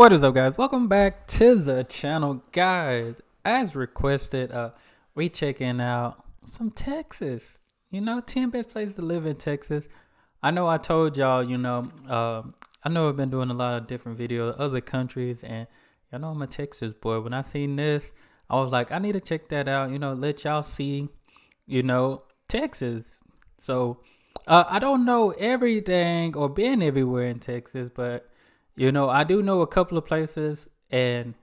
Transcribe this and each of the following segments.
What is up, guys? Welcome back to the channel, guys. As requested, we checking out some Texas. 10 best places to live in Texas. I know I told y'all, I know I've been doing a lot of different videos, other countries, and y'all know I'm a Texas boy. When I seen this, I was like, I need to check that out, let y'all see, Texas. So, I don't know everything or been everywhere in Texas, but I do know a couple of places, and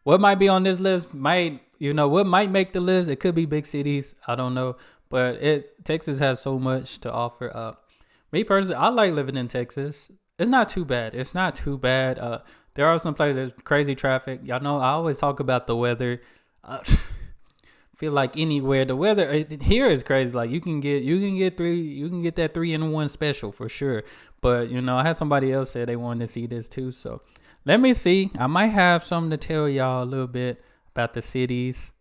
what might be on this list what might make the list. It could be big cities. I don't know, but Texas has so much to offer. Me personally, I like living in Texas. It's not too bad. There are some places, crazy traffic. Y'all know I always talk about the weather. Feel like anywhere the weather here is crazy. Like you can get that 3-in-1 special for sure. But I had somebody else say they wanted to see this too. So let me see. I might have something to tell y'all a little bit about the cities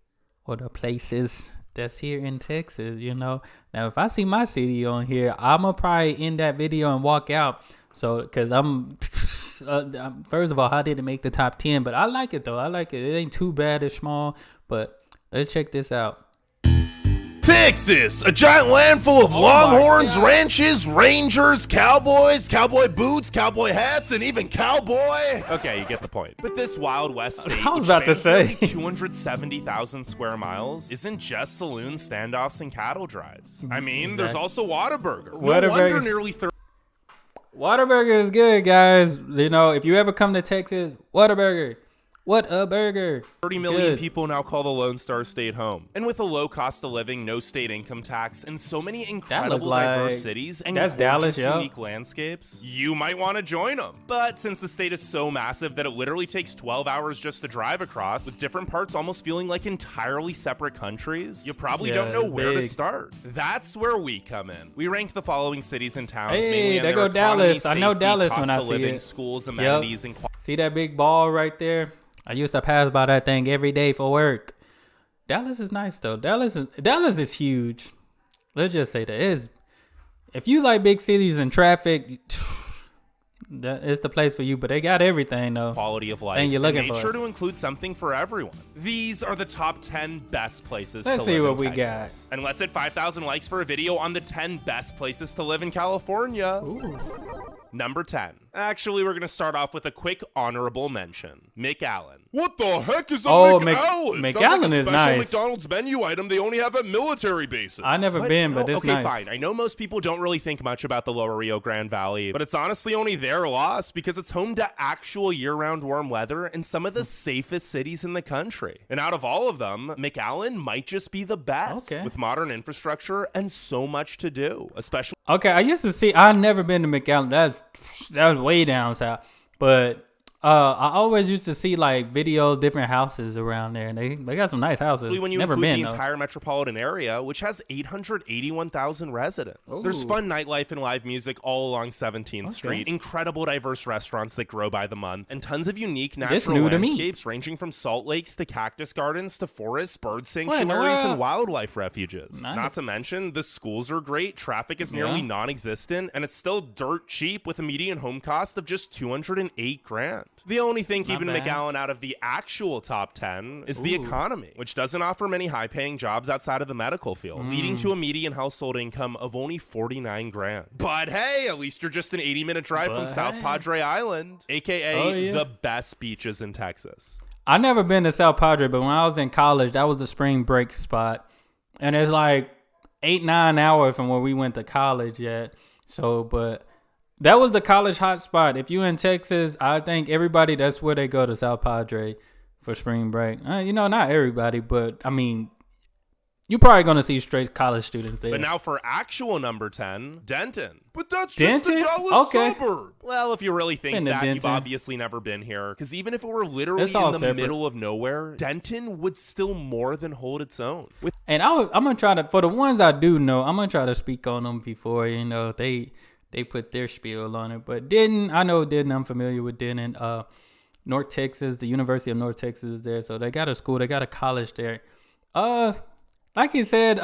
or the places that's here in Texas. Now if I see my city on here, I'ma probably end that video and walk out. So because I'm first of all, I didn't make the top 10, but I like it though. I like it. It ain't too bad. It's small, but let's check this out. Texas, a giant land full of longhorns, ranches, rangers, cowboys, cowboy boots, cowboy hats, and even cowboy. Okay, you get the point. But this Wild West state, I was about to say 270,000 square miles, isn't just saloons, standoffs, and cattle drives. I mean, there's also Whataburger. No wonder nearly 30. Whataburger is good, guys. If you ever come to Texas, Whataburger. What a burger. 30 million people now call the Lone Star State home. And with a low cost of living, no state income tax, and so many incredible diverse cities and gorgeous unique landscapes, you might want to join them. But since the state is so massive that it literally takes 12 hours just to drive across, with different parts almost feeling like entirely separate countries, you probably don't know where to start. That's where we come in. We rank the following cities and towns mainly on their economy, safety, I know Dallas cost when I of see living, it. schools, amenities, and see that big ball right there? I used to pass by that thing every day for work. Dallas is nice though. Dallas is huge. Let's just say that if you like big cities and traffic, that is the place for you. But they got everything though. Quality of life. And you're looking for. Made sure to include something for everyone. These are the top 10 best places to live in Texas. Let's see what we got. And let's hit 5,000 likes for a video on the 10 best places to live in California. Ooh. Number 10. Actually, we're going to start off with a quick honorable mention. McAllen. What the heck is a McAllen? McAllen like a is special nice. McDonald's menu item they only have at military bases. I never been, but it's okay, nice. Fine. I know most people don't really think much about the lower Rio Grande Valley, but it's honestly only their loss because it's home to actual year-round warm weather and some of the safest cities in the country. And out of all of them, McAllen might just be the best with modern infrastructure and so much to do, especially. Okay, I've never been to McAllen. That was way down south. But I always used to see like videos, different houses around there, and they got some nice houses. When you never include been, the entire metropolitan area, which has 881,000 residents. Ooh. There's fun nightlife and live music all along 17th Street, incredible diverse restaurants that grow by the month, and tons of unique natural landscapes ranging from salt lakes to cactus gardens to forests, bird sanctuaries, and wildlife refuges. Nice. Not to mention, the schools are great, traffic is nearly non-existent, and it's still dirt cheap with a median home cost of just $208,000. The only thing keeping McAllen out of the actual top 10 is the economy, which doesn't offer many high-paying jobs outside of the medical field, leading to a median household income of only $49,000. But hey, at least you're just an 80-minute drive from South Padre Island, aka the best beaches in Texas. I never been to South Padre, but when I was in college, that was a spring break spot, and it's like 8-9 hours from where we went to college yet. So, but that was the college hotspot. If you in Texas, I think everybody, that's where they go to South Padre for spring break. Not everybody, but I mean, you're probably going to see straight college students there. But now for actual number 10, Denton. But that's just a Dallas suburb. Well, if you really think that, you've obviously never been here. Because even if it were literally in the middle of nowhere, Denton would still more than hold its own. And I'm going to try to, for the ones I do know, I'm going to try to speak on them before, they put their spiel on it. But I'm familiar with Denton. North Texas, the University of North Texas is there. So they got a school, they got a college there. Like he said,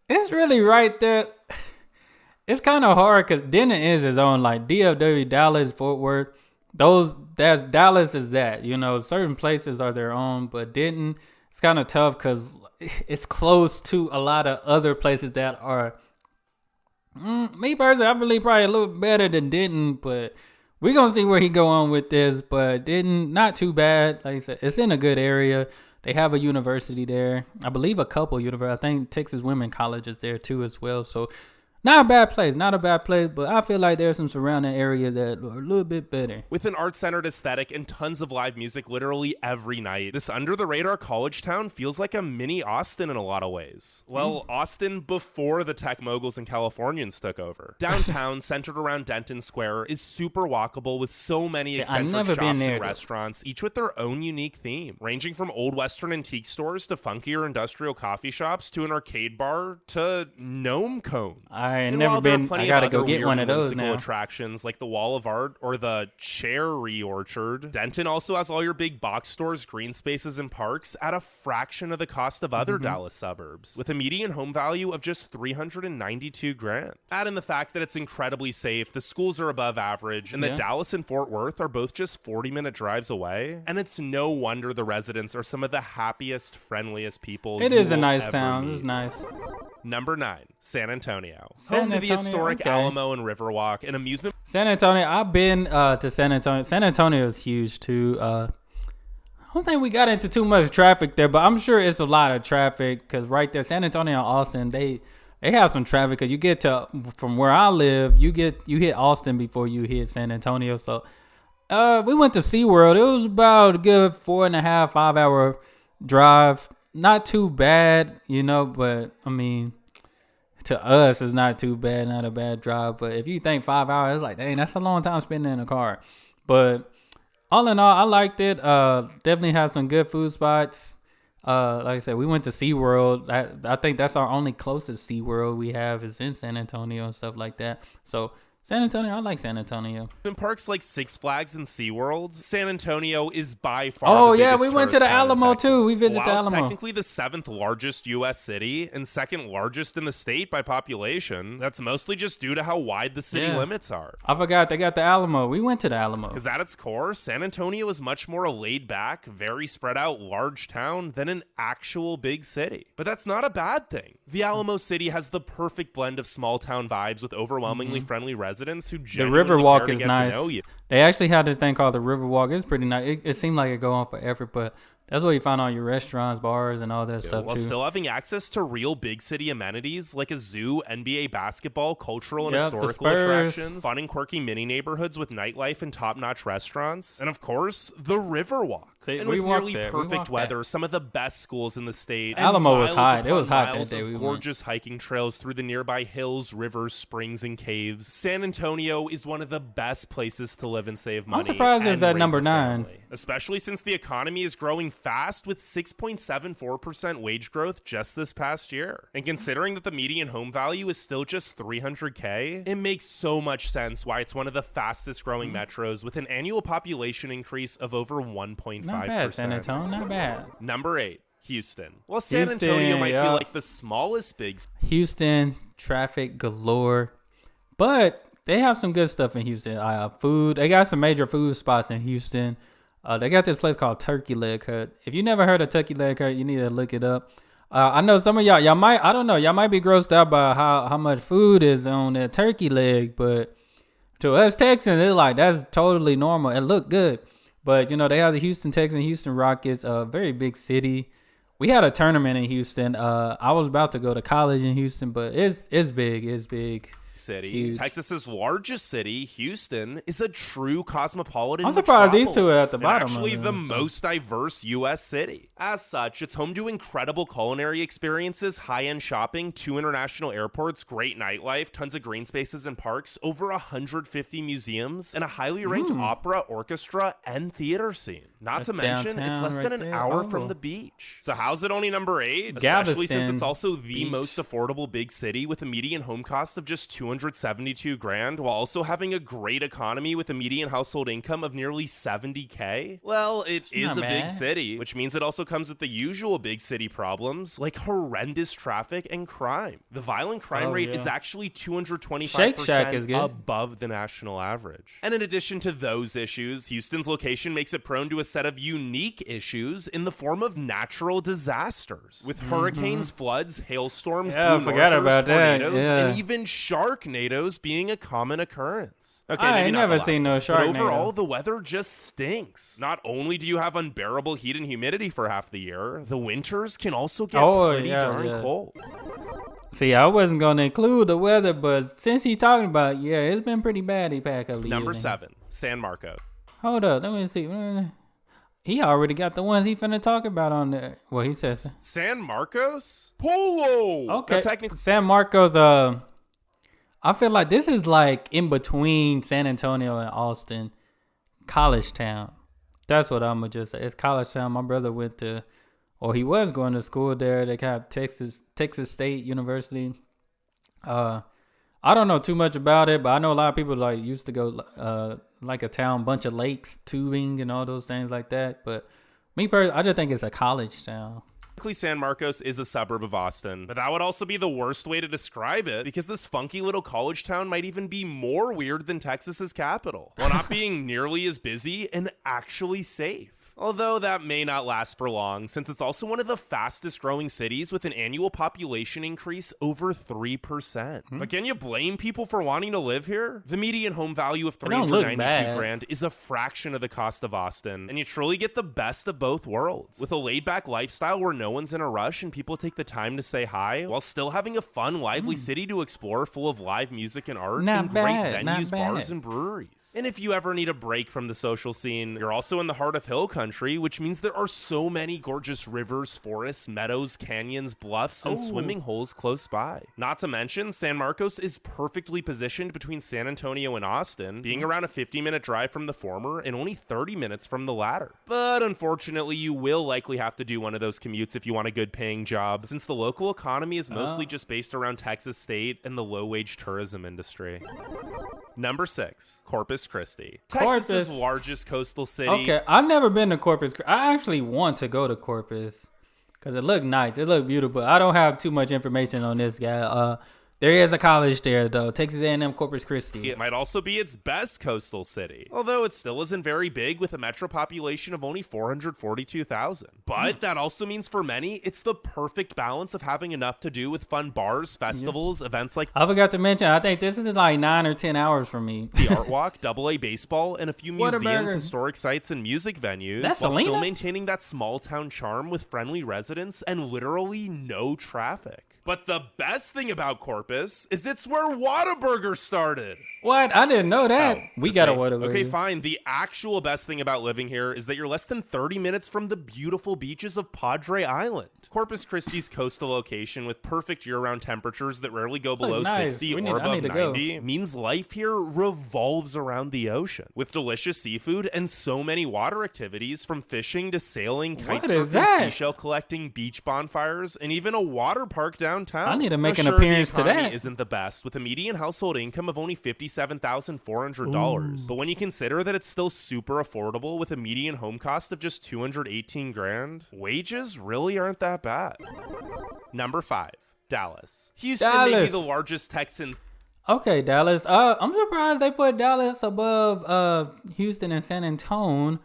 it's really right there. It's kind of hard because Denton is his own, like DFW, Dallas, Fort Worth. Dallas is that, certain places are their own, but Denton, it's kind of tough because it's close to a lot of other places that are, me personally, I believe probably a little better than Denton, but we're going to see where he go on with this. But Denton, not too bad. Like I said, it's in a good area. They have a university there. I believe a couple universities. I think Texas Women College is there too as well. So not a bad place, but I feel like there's some surrounding area that are a little bit better. With an art-centered aesthetic and tons of live music literally every night, this under-the-radar college town feels like a mini Austin in a lot of ways. Well, Austin before the tech moguls and Californians took over. Downtown, centered around Denton Square, is super walkable with so many eccentric shops and restaurants, each with their own unique theme, ranging from old Western antique stores to funkier industrial coffee shops to an arcade bar to gnome cones. I've never been. I gotta go get one of those now. Attractions like the Wall of Art or the Cherry Orchard. Denton also has all your big box stores, green spaces, and parks at a fraction of the cost of other Dallas suburbs, with a median home value of just $392,000. Add in the fact that it's incredibly safe, the schools are above average, and that Dallas and Fort Worth are both just 40-minute drives away. And it's no wonder the residents are some of the happiest, friendliest people. It is a nice town. It was nice. Number 9, San Antonio. Home to the historic Alamo and Riverwalk, an amusement. San Antonio, I've been to San Antonio. San Antonio is huge too. I don't think we got into too much traffic there, but I'm sure it's a lot of traffic because right there, San Antonio and Austin, they have some traffic because you get to, from where I live, you hit Austin before you hit San Antonio. So we went to SeaWorld. It was about a good 4.5, 5 hour drive. Not too bad, but I mean, to us, it's not too bad, not a bad drive. But if you think 5 hours, it's like, dang, that's a long time spending in a car. But all in all, I liked it. Definitely have some good food spots. Like I said, we went to SeaWorld. I think that's our only closest SeaWorld we have is in San Antonio and stuff like that. So San Antonio, I like San Antonio. In parks like Six Flags and SeaWorld, San Antonio is by far the biggest we went to the Alamo too. We visited the Alamo. It's technically the 7th largest U.S. city and 2nd largest in the state by population. That's mostly just due to how wide the city limits are. I forgot they got the Alamo. We went to the Alamo. Because at its core, San Antonio is much more a laid-back, very spread-out large town than an actual big city. But that's not a bad thing. The Alamo City has the perfect blend of small-town vibes with overwhelmingly friendly residents who genuinely the Riverwalk care to is get nice. to know you. They actually had this thing called the Riverwalk. It's pretty nice. It seemed like it go on forever, but that's where you find all your restaurants, bars, and all that stuff while too. Still having access to real big city amenities like a zoo, NBA basketball, cultural and historical attractions, fun and quirky mini neighborhoods with nightlife and top-notch restaurants, and of course, the Riverwalk. And with nearly perfect weather, some of the best schools in the state. Alamo was hot. It was hot that day. Gorgeous hiking trails through the nearby hills, rivers, springs, and caves. San Antonio is one of the best places to live and save money. I'm surprised it's at number 9. Especially since the economy is growing fast with 6.74% wage growth just this past year. And considering that the median home value is still just $300K, it makes so much sense why it's one of the fastest growing metros with an annual population increase of over 1.5%. Not bad, San Antonio, not bad. Number 8, Houston. Well, San Antonio might be like the smallest big. Houston, traffic galore, but they have some good stuff in Houston. Food, they got some major food spots in Houston. They got this place called Turkey Leg Hut. If you never heard of Turkey Leg Hut, you need to look it up. I know some of y'all might, I don't know, y'all might be grossed out by how much food is on that turkey leg, but to us Texans, it's like, that's totally normal. It look good. But, they have the Houston Texans, Houston Rockets, a very big city. We had a tournament in Houston. I was about to go to college in Houston, but it's big. It's big. City. Huge. Texas's largest city, Houston, is a true cosmopolitan. I'm surprised these two are at the bottom. Actually, the most diverse U.S. city. As such, it's home to incredible culinary experiences, high-end shopping, 2 international airports, great nightlife, tons of green spaces and parks, over 150 museums, and a highly ranked opera, orchestra, and theater scene. Not to mention, it's less than an hour from the beach. So how's it only number 8? Especially since it's also the most affordable big city with a median home cost of just 272 grand while also having a great economy with a median household income of nearly 70K? Well, it is a big city, which means it also comes with the usual big city problems like horrendous traffic and crime. The violent crime rate is actually 225% above the national average. And in addition to those issues, Houston's location makes it prone to a set of unique issues in the form of natural disasters, with hurricanes, floods, hailstorms, blue northers, tornadoes, and even sharknadoes being a common occurrence. Okay, I ain't never seen no sharknado. But overall, the weather just stinks. Not only do you have unbearable heat and humidity for half the year, the winters can also get pretty darn cold. See, I wasn't going to include the weather, but since he's talking about it, it's been pretty bad. Number 7, San Marcos. Hold up, let me see. He already got the ones he finna talk about on there. Well, he says San Marcos? Polo! Okay, San Marcos, I feel like this is like in between San Antonio and Austin. College town. That's what I'm going to just say. It's college town. My brother went to, or he was going to school there. They got Texas State University. I don't know too much about it, but I know a lot of people like used to go like a town, bunch of lakes, tubing and all those things like that. But me personally, I just think it's a college town. San Marcos is a suburb of Austin, but that would also be the worst way to describe it because this funky little college town might even be more weird than Texas's capital, while not being nearly as busy and actually safe. Although that may not last for long, since it's also one of the fastest growing cities with an annual population increase over 3%. But can you blame people for wanting to live here? The median home value of $392 grand is a fraction of the cost of Austin, and you truly get the best of both worlds. With a laid-back lifestyle where no one's in a rush and people take the time to say hi, while still having a fun, lively city to explore full of live music and art, and great venues, bars, and breweries. And if you ever need a break from the social scene, you're also in the heart of hill country, which means there are so many gorgeous rivers, forests, meadows, canyons, bluffs, and swimming holes close by. Not to mention, San Marcos is perfectly positioned between San Antonio and Austin, being around a 50-minute drive from the former and only 30 minutes from the latter. But unfortunately, you will likely have to do one of those commutes if you want a good paying job, since the local economy is mostly just based around Texas State and the low-wage tourism industry. Number 6, Corpus Christi. Texas's largest coastal city. Okay, I've never been to Corpus. I actually want to go to Corpus because it looked nice. It looked beautiful. I don't have too much information on this guy. There is a college there, though. Texas A&M Corpus Christi. It might also be its best coastal city, although it still isn't very big with a metro population of only 442,000. But that also means for many, it's the perfect balance of having enough to do with fun bars, festivals, events like... I forgot to mention, I think this is like 9 or 10 hours from me. The Art Walk, AA baseball, and a few museums, historic sites, and music venues, while still maintaining that small town charm with friendly residents and literally no traffic. But the best thing about Corpus is it's where Whataburger started. What? I didn't know that. We got a Whataburger. Okay, fine. The actual best thing about living here is that you're less than 30 minutes from the beautiful beaches of Padre Island. Corpus Christi's coastal location with perfect year-round temperatures that rarely go below 60 or above 90 means life here revolves around the ocean. With delicious seafood and so many water activities from fishing to sailing, kite surfing, seashell collecting, beach bonfires, and even a water park downtown. I need to make an appearance to that. Isn't the best with a median household income of only $57,400. But when you consider that it's still super affordable with a median home cost of just $218 grand, wages really aren't that bad. Number 5, Dallas. Houston may be the largest Texan. Okay, Dallas. I'm surprised they put Dallas above Houston and San Antonio.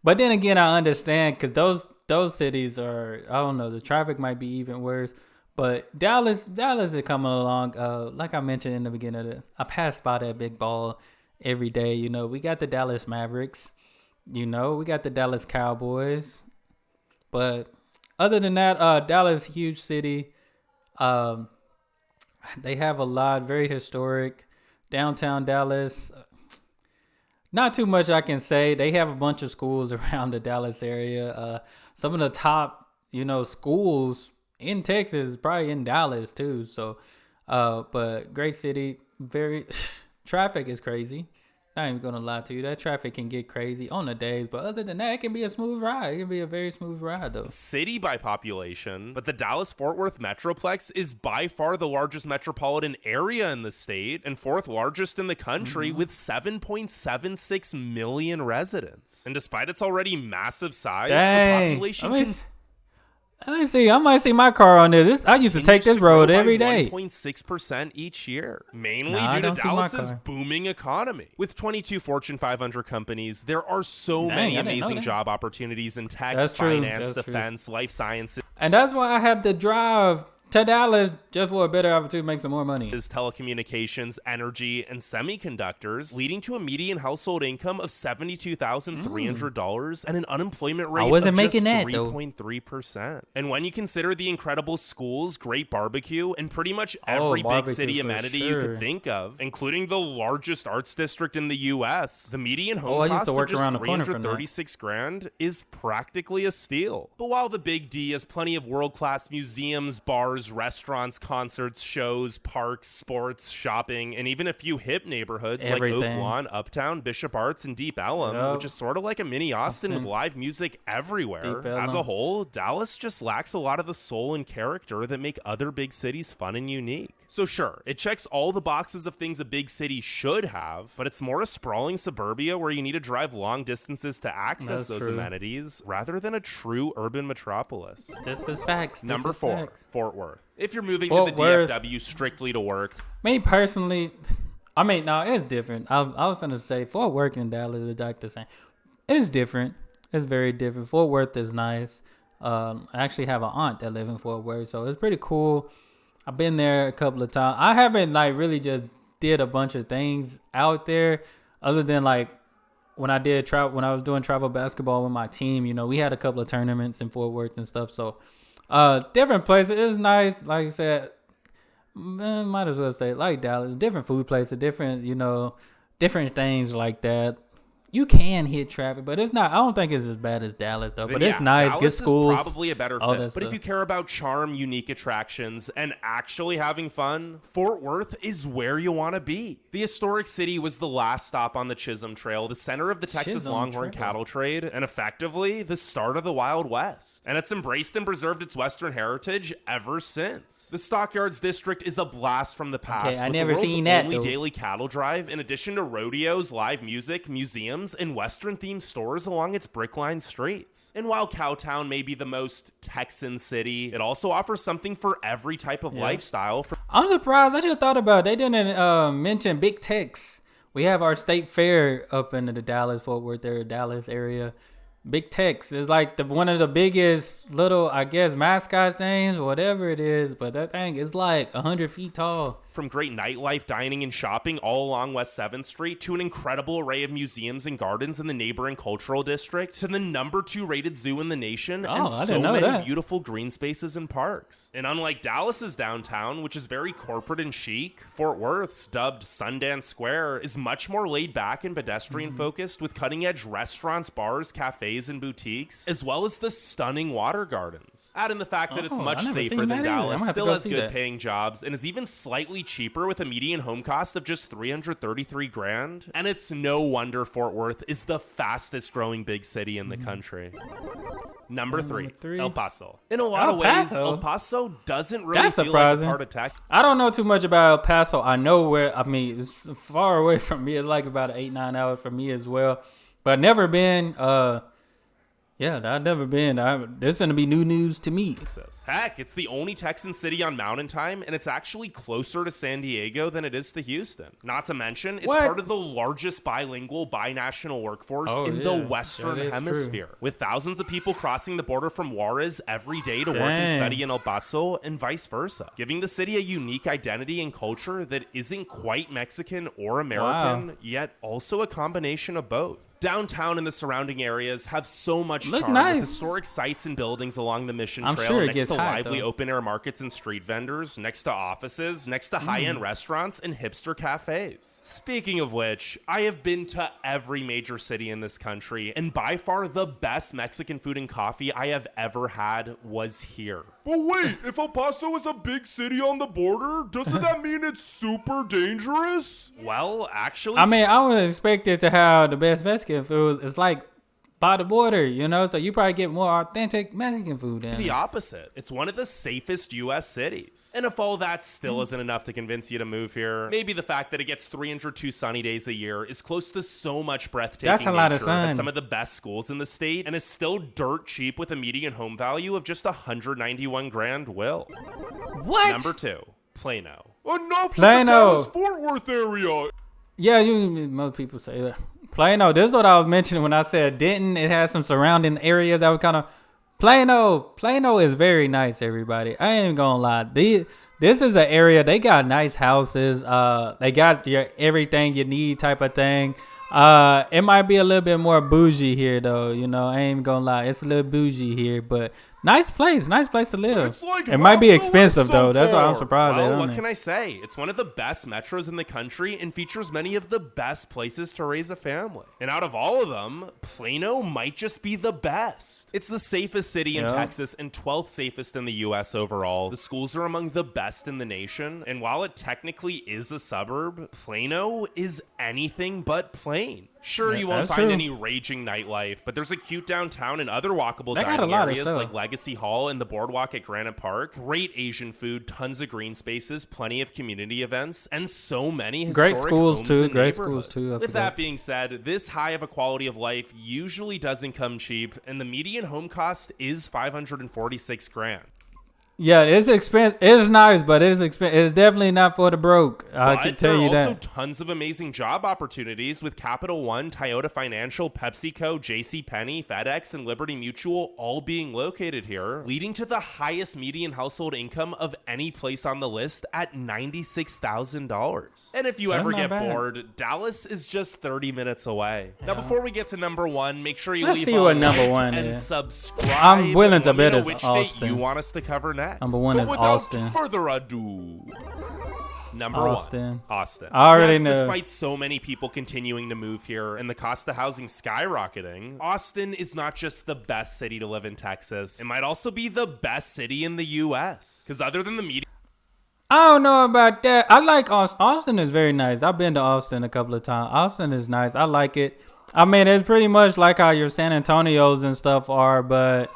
But then again, I understand because those cities are, I don't know, the traffic might be even worse. But Dallas is coming along. Like I mentioned in the beginning, I pass by that big ball every day. You know, we got the Dallas Mavericks. You know, we got the Dallas Cowboys. But other than that, Dallas, huge city. They have a lot, very historic. Downtown Dallas, not too much I can say. They have a bunch of schools around the Dallas area. Some of the top, schools in Texas, probably in Dallas too. So, but great city. Very traffic is crazy. not even gonna lie to you. That traffic can get crazy on the days, but other than that, it can be a smooth ride. It can be a very smooth ride, though. City by population, but the Dallas-Fort Worth Metroplex is by far the largest metropolitan area in the state and fourth largest in the country with 7.76 million residents. And despite its already massive size, the population Let me see. I might see my car on there. I used to take this road every day. 1.6% each year, mainly due to Dallas's booming economy. With 22 Fortune 500 companies, there are so many amazing job opportunities in tech, finance, defense, life sciences. And that's why I had to drive to Dallas just for a better opportunity to make some more money. Is telecommunications, energy, and semiconductors, leading to a median household income of $72,300 and an unemployment rate of just 3.3%. And when you consider the incredible schools, great barbecue, and pretty much every big city amenity you could think of, including the largest arts district in the U.S., the median home cost of just $336,000 is practically a steal. But while the Big D has plenty of world-class museums, bars, restaurants, concerts, shows, parks, sports, shopping, and even a few hip neighborhoods like Oak Lawn, Uptown, Bishop Arts, and Deep Ellum, which is sort of like a mini Austin with live music everywhere. As a whole, Dallas just lacks a lot of the soul and character that make other big cities fun and unique. So sure, it checks all the boxes of things a big city should have, but it's more a sprawling suburbia where you need to drive long distances to access those amenities rather than a true urban metropolis. This is facts. Number 4, Fort Worth. If you're moving to the DFW strictly to work. Me personally, no, it's different. I was going to say Fort Worth and Dallas is like the same. It's different. It's very different. Fort Worth is nice. I actually have an aunt that lives in Fort Worth, so it's pretty cool. I've been there a couple of times. I haven't really just did a bunch of things out there other than when I did when I was doing travel basketball with my team, we had a couple of tournaments in Fort Worth and stuff. So different places. It's nice. Like I said, might as well say like Dallas, different food places, different, different things like that. You can hit traffic, but it's not. I don't think it's as bad as Dallas, though. But it's nice. Dallas good schools. Is probably a better fit. But if you care about charm, unique attractions, and actually having fun, Fort Worth is where you want to be. The historic city was the last stop on the Chisholm Trail, the center of the Texas Longhorn cattle trade, and effectively the start of the Wild West. And it's embraced and preserved its Western heritage ever since. The Stockyards District is a blast from the past. I never seen that. Only daily cattle drive, in addition to rodeos, live music, museums, and Western-themed stores along its brick-lined streets. And while Cowtown may be the most Texan city, it also offers something for every type of lifestyle. I'm surprised. I just thought about it. They didn't mention Big Tex. We have our state fair up in the Dallas-Fort Worth area, Dallas area. Big Tex is like one of the biggest little, I guess, mascot things, whatever it is. But that thing is like 100 feet tall. From great nightlife, dining, and shopping all along West 7th Street to an incredible array of museums and gardens in the neighboring cultural district to the number 2 rated zoo in the nation and so many beautiful green spaces and parks. And unlike Dallas's downtown, which is very corporate and chic, Fort Worth's, dubbed Sundance Square, is much more laid back and pedestrian focused with cutting edge restaurants, bars, cafes, and boutiques, as well as the stunning water gardens. Add in the fact that it's much safer than Dallas, still has good paying jobs, and is even slightly cheaper with a median home cost of just $333,000. And it's no wonder Fort Worth is the fastest growing big city in the country. Number 3, El Paso. In a lot of ways, El Paso doesn't really feel like a part of Texas. I don't know too much about El Paso. I know it's far away from me. It's like about 8-9 hours from me as well. But never been. I've never been. There's going to be new news to me. Heck, it's the only Texan city on Mountain Time, and it's actually closer to San Diego than it is to Houston. Not to mention, it's part of the largest bilingual, binational workforce in the Western Hemisphere, with thousands of people crossing the border from Juarez every day to work and study in El Paso, and vice versa, giving the city a unique identity and culture that isn't quite Mexican or American, yet also a combination of both. Downtown and the surrounding areas have so much charm with historic sites and buildings along the Mission Trail, next to lively open-air markets and street vendors, next to offices, next to high-end restaurants and hipster cafes. Speaking of which, I have been to every major city in this country, and by far the best Mexican food and coffee I have ever had was here. But wait, if El Paso is a big city on the border, doesn't that mean it's super dangerous? Well, actually... I mean, I would expect it to have the best Mexican food. It's like by the border, you know, so you probably get more authentic Mexican food in. The opposite. It's one of the safest U.S. cities. And if all that still isn't enough to convince you to move here, maybe the fact that it gets 302 sunny days a year is close to so much breathtaking That's a lot of sun. As some of the best schools in the state, and is still dirt cheap with a median home value of just $191,000. Will. What? Number 2, Plano. Enough Plano. with the Dallas-Fort Worth area. Yeah, most people say that. Plano, this is what I was mentioning when I said Denton. It has some surrounding areas that were kind of... Plano is very nice, everybody. I ain't gonna lie. This is an area, they got nice houses. They got your everything you need type of thing. It might be a little bit more bougie here, though. You know, I ain't gonna lie. It's a little bougie here, but nice place to live. It's like it might be expensive, so though. That's why I'm far. surprised. Well, what can I say? It's one of the best metros in the country and features many of the best places to raise a family. And out of all of them, Plano might just be the best. It's the safest city in Texas and 12th safest in the U.S. overall. The schools are among the best in the nation. And while it technically is a suburb, Plano is anything but plain. Sure, you won't find any raging nightlife, but there's a cute downtown and other walkable dining areas like Legacy Hall and the Boardwalk at Granite Park. Great Asian food, tons of green spaces, plenty of community events, and so many historic great schools homes too. and Great schools too. With that being said, this high of a quality of life usually doesn't come cheap, and the median home cost is $546,000. Yeah, it's expensive. It's nice, but it's expensive. It's definitely not for the broke. I can tell you that. There are also tons of amazing job opportunities with Capital One, Toyota Financial, PepsiCo, JCPenney, FedEx, and Liberty Mutual all being located here, leading to the highest median household income of any place on the list at $96,000. And if you ever get bored, Dallas is just 30 minutes away. Yeah. Now, before we get to number 1, make sure you leave a like and subscribe. I'm willing to bet it's which Austin. State you want us to cover next. Number 1 is Austin. Without further ado, Number 1, Austin. I already know. Despite so many people continuing to move here and the cost of housing skyrocketing, Austin is not just the best city to live in Texas. It might also be the best city in the U.S. Because other than the media... I don't know about that. I like Austin. Austin is very nice. I've been to Austin a couple of times. Austin is nice. I like it. I mean, it's pretty much like how your San Antonios and stuff are, but...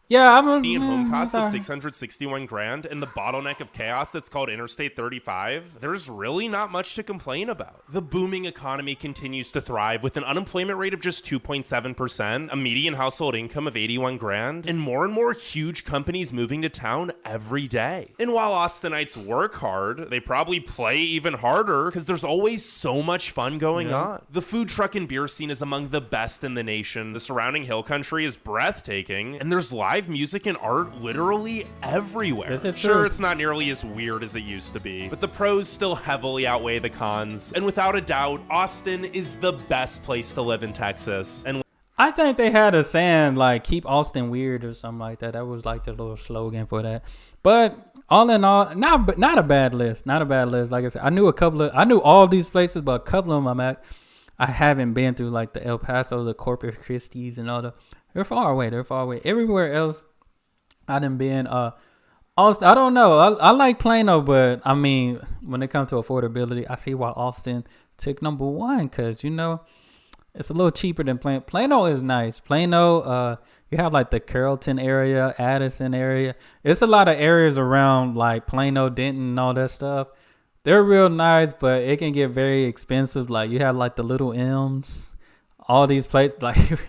Yeah, median home cost of $661,000 and the bottleneck of chaos that's called Interstate 35, there's really not much to complain about. The booming economy continues to thrive with an unemployment rate of just 2.7%, a median household income of $81,000, and more huge companies moving to town every day. And while Austinites work hard, they probably play even harder because there's always so much fun going on. The food truck and beer scene is among the best in the nation. The surrounding hill country is breathtaking, and there's live music and art literally everywhere. Sure, it's not nearly as weird as it used to be, but the pros still heavily outweigh the cons, and without a doubt, Austin is the best place to live in Texas. And I think they had a saying like "keep Austin weird" or something like that. That was like the little slogan for that. But all in all, not a bad list. Not a bad list. Like I said, I knew all these places, but a couple of them I haven't been through, like the El Paso, the Corpus Christi's, and all the. They're far away. Everywhere else, I done been. Austin, I don't know. I like Plano, but I mean, when it comes to affordability, I see why Austin took number 1 because it's a little cheaper than Plano. Plano is nice. Plano, you have like the Carrollton area, Addison area. It's a lot of areas around like Plano, Denton, and all that stuff. They're real nice, but it can get very expensive. Like you have like the Little M's, all these places like.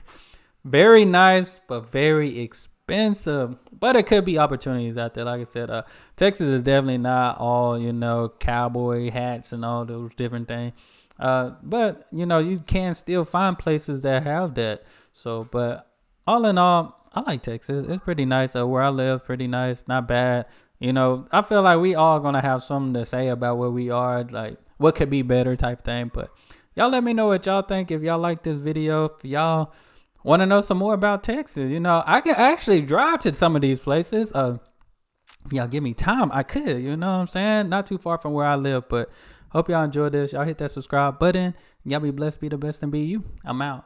Very nice, but very expensive. But it could be opportunities out there. Like I said, Texas is definitely not all, cowboy hats and all those different things. But, you can still find places that have that. So, but all in all, I like Texas. It's pretty nice. Where I live, pretty nice. Not bad. I feel like we all going to have something to say about where we are, like what could be better type thing. But y'all let me know what y'all think. If y'all like this video, if y'all want to know some more about Texas, you know, I can actually drive to some of these places. If y'all give me time, I could, you know what I'm saying? Not too far from where I live, but hope y'all enjoyed this. Y'all hit that subscribe button. Y'all be blessed, be the best, and be you. I'm out.